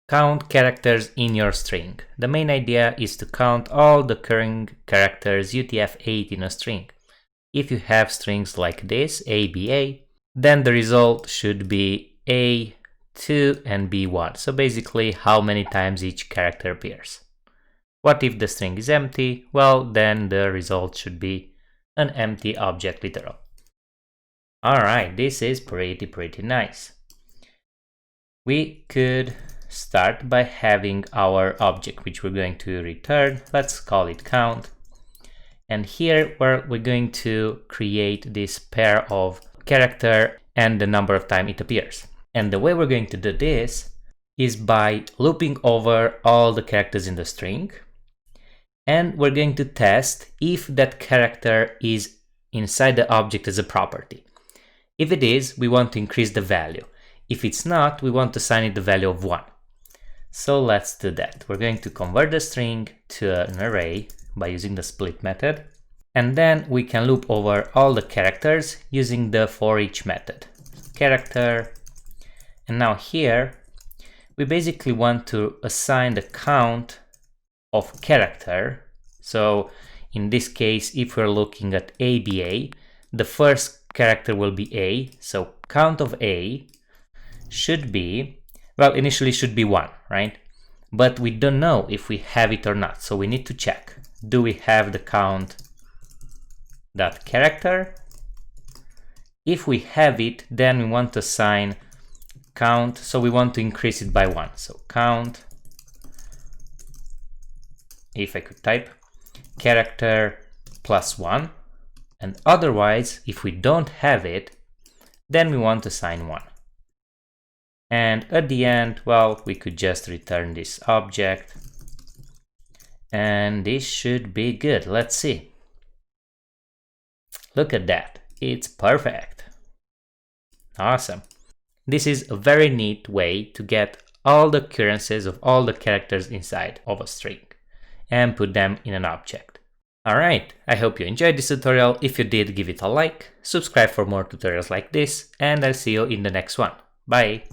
count characters in your string. The main idea is to count all the current characters UTF-8 in a string. If you have strings like this, A, B, A, then the result should be A2 and B1. So basically how many times each character appears. What if the string is empty? Well, then the result should be an empty object literal. Alright, this is pretty nice. We could start by having our object which we're going to return. Let's call it count. And here we're going to create this pair of character and the number of times it appears. And the way we're going to do this is by looping over all the characters in the string. And we're going to test if that character is inside the object as a property. If it is, we want to increase the value. If it's not, we want to assign it the value of 1. So let's do that. We're going to convert the string to an array by using the split method. And then we can loop over all the characters using the for each method. Character. And now here, we basically want to assign the count of character. So in this case, if we're looking at ABA, the first character will be A. So count of A should be, well, initially should be 1, right? But we don't know if we have it or not. So we need to check. Do we have the count dot character? If we have it, then we want to assign count. So we want to increase it by 1. So count, if I could type, character plus 1. And otherwise, if we don't have it, then we want to assign 1. And at the end, well, we could just return this object. And this should be good. Let's see. Look at that. It's perfect. Awesome. This is a very neat way to get all the occurrences of all the characters inside of a string and put them in an object. Alright, I hope you enjoyed this tutorial. If you did, give it a like, subscribe for more tutorials like this, and I'll see you in the next one. Bye!